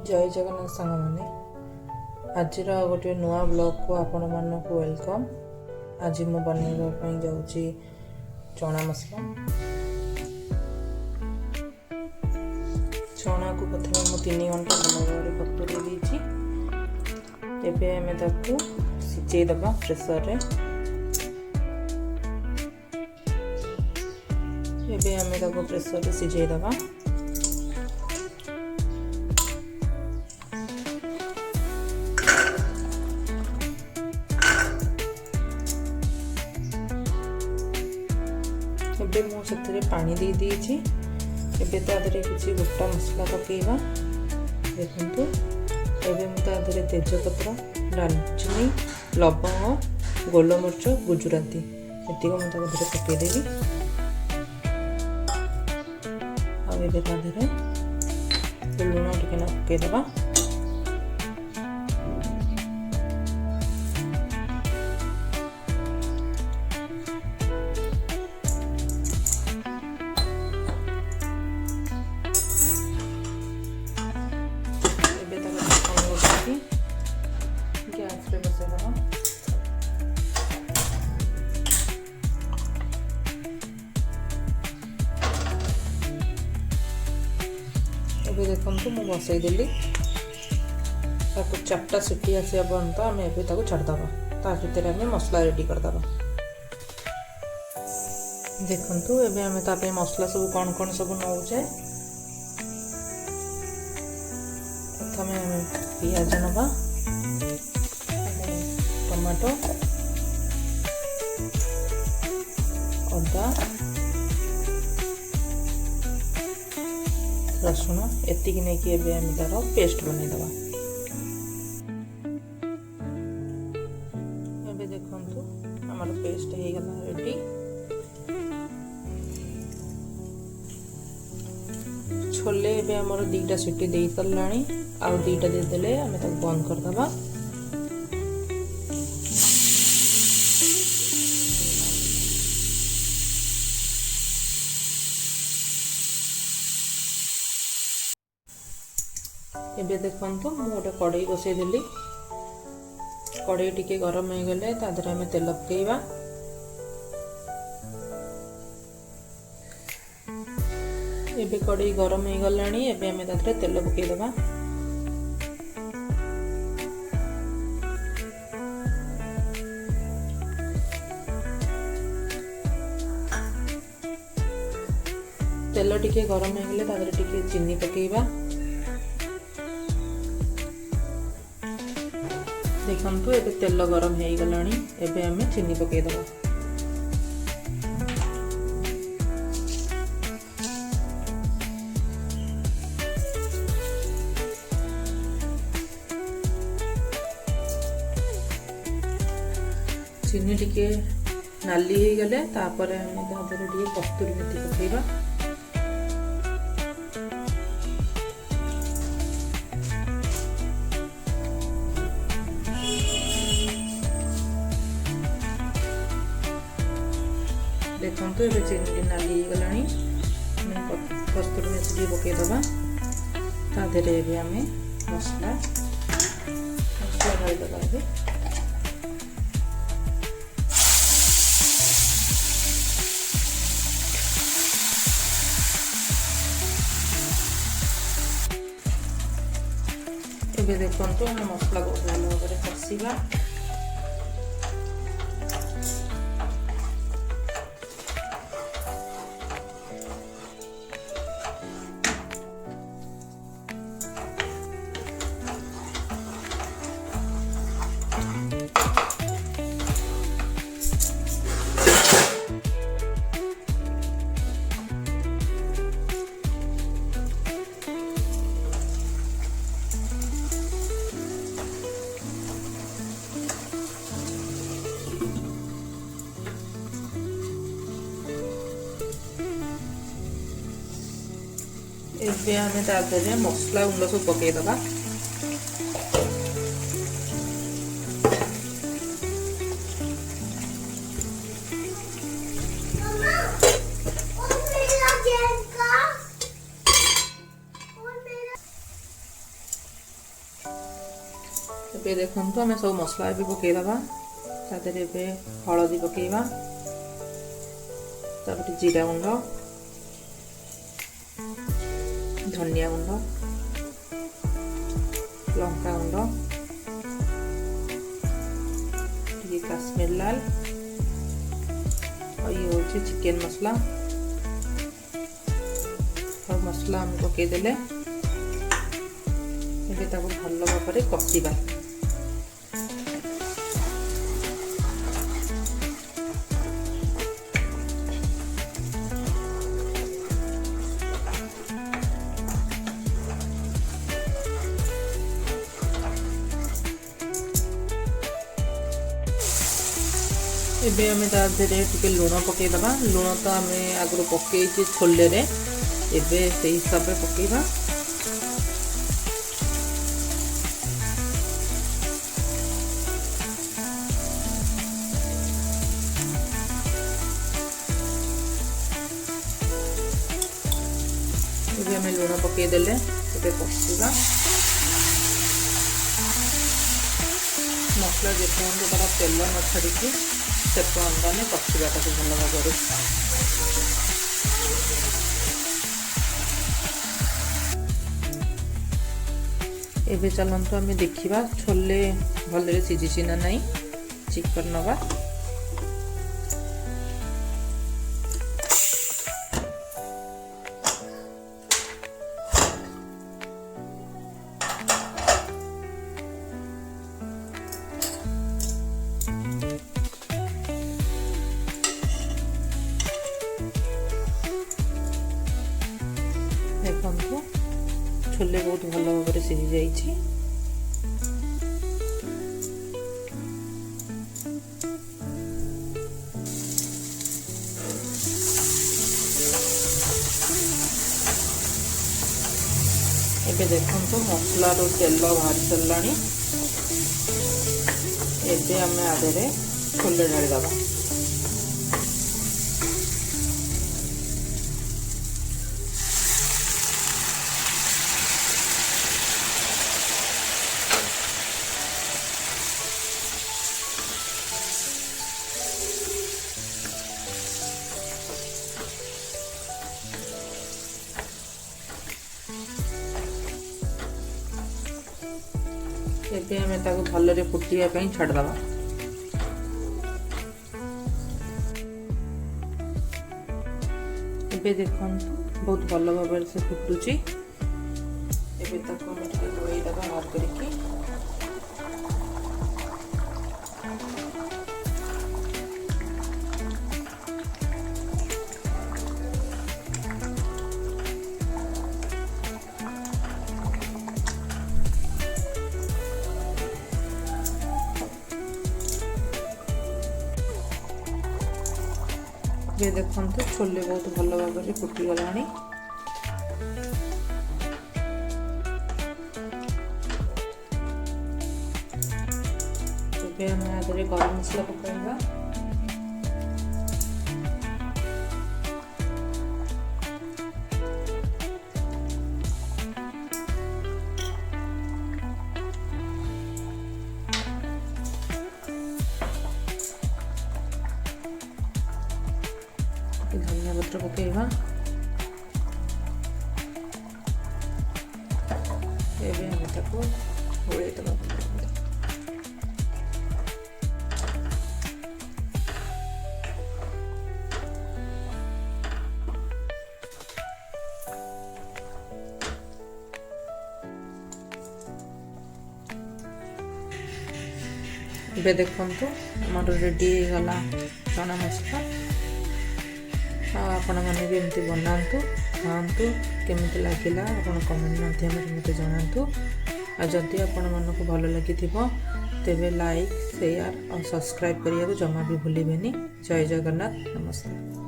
जय जगन्नाथ सांग मैंने आज गोटे नुआ ब्लॉग को आपण मानक वेलकम। आज मु बनवाई जाऊँगी चना मसला। चना को प्रथम मु 3 घंटा भल बतुरे देछि। एबे हमें ताकू सिझे दबा प्रेसर रे। एबे हमें ताकू प्रेसर रे सिझे दबा। एबे मुझे पानी दे दीजिए। एबे तादरे किसी गोटा मसला पकेबा। देखंतु एबे मु तादरे तेजपत्र, दालचीनी, लवंग, गोलमरिच, गुजराती एतिक मु तादरे पके देबी। आ एबे तादरे लूण टिके ना पके देबा। गैस पे बसे दबा। एबे देखंतु मु बसई देली। ताको 4टा सीटी आसिया पर्यंत आम एबे ताको छाड़ दबा। ता भीतर आम मसला रेडी कर दबा। देखंतु एबे आम ता पे मसला सब कौन सब नौचे। प्रथमे आम पियाज नबा, टमाटो, अदा, रसुण एतिक नहीं तार पेस्ट बन दबा। एबे देखंतु हमर पेस्ट हो गला रेडी। छोले एबे हमर 2टा सीटी दे सरलाणी। आउ 2टा दे देले हमें तक बंद कर दबा। एबे देखंतु मु गोटे कड़ाई बसई देली। कड़ाई टिके गरम हो गले तादरे हमें तेल पकेइबा। एबे कड़ाई गरम हो गलानी। एबे हमें तादरे तेल पकेइ देबा। तेल टिके गरम हो गले तादरे टिके चीनी पकेइबा। देखंतु एबे तेल गरम हो गलानी। एबे हमें चीनी पकेइ देबा। चीनी टिके नाली हो गले तापर हमें तादरे टिके कस्तूरी मेथी पकेइबा। देखंतु एबे चीनी नाली गलानी। कस्तूरी मेथी पकेइ दबा। तादरे एबे हमें मसला ढाली दबा। एबे देखंतु हम मसला को भल भाव कषिबा। एबे हमें तादरे मसला गुंड सब पकेइ दबा। ଏବେ ଦେଖନ୍ତୁ ଆମେ ସବୁ ମସଲା ଏବେ ପକେଇଦେବା। ତା ଦେହରେ ଏବେ ହଳଦୀ ପକେଇବା, ତାପରେ ଜିରା ଗୁଣ୍ଡ, ଧନିଆ ଗୁଣ୍ଡ, ଲଙ୍କା ଗୁଣ୍ଡ, ଟିକେ କାଶ୍ମୀର ଲାଲ, और ये हूँ चिकेन मसला। और मसला हम पकईदे भल भाव कषा। एबे आमे ता देरे टिके लुण पकेइदबा। लुण तो आमे आगु पकेइछि छोले रे, एबे से हिसाब रे पकेइबा। एबे आमे लुण पकेइ देले एबे कषिबा। मसला जेपର୍ଯ୍ୟନ୍ତ तार तेल न छाड़ी से पकड़ा कषाटा भल भाव। एबे चलतु आम देखा छोले भल सीझी ना नहीं। चेक कर नवा। देखो छोले बहुत भल भाव सीझी जाइए। एबे देखो मसला रो तेल बाहरी सारा। एबे आम आधे छोले ढाली दबा। एबे आमे ताको भलरे फुटिया पई छाड़ दबा। एबे देखंतु बहुत भल भाव से फुटुची। एबे ताको हम टिके धोई दबा बाहर करके। ये देखंतु छोले बहुत भल भाव में फुटी गलानी। एबे हम आदरे गरम मसला पकाइबा। धनिया पत्र पकेइबा। एबे हम ताको घोड़े दबा। एबे देखंतु हमर रेडी गला चना मसला। आपण मैंने भी एमती बनातु खातु केमी लगे आप कमेंट माध्यम मत जनातु। जदि आपण मन को भल लगी तेबे लाइक शेयर और सब्सक्राइब करने को जमा भी भूलें। जय जगन्नाथ। नमस्कार।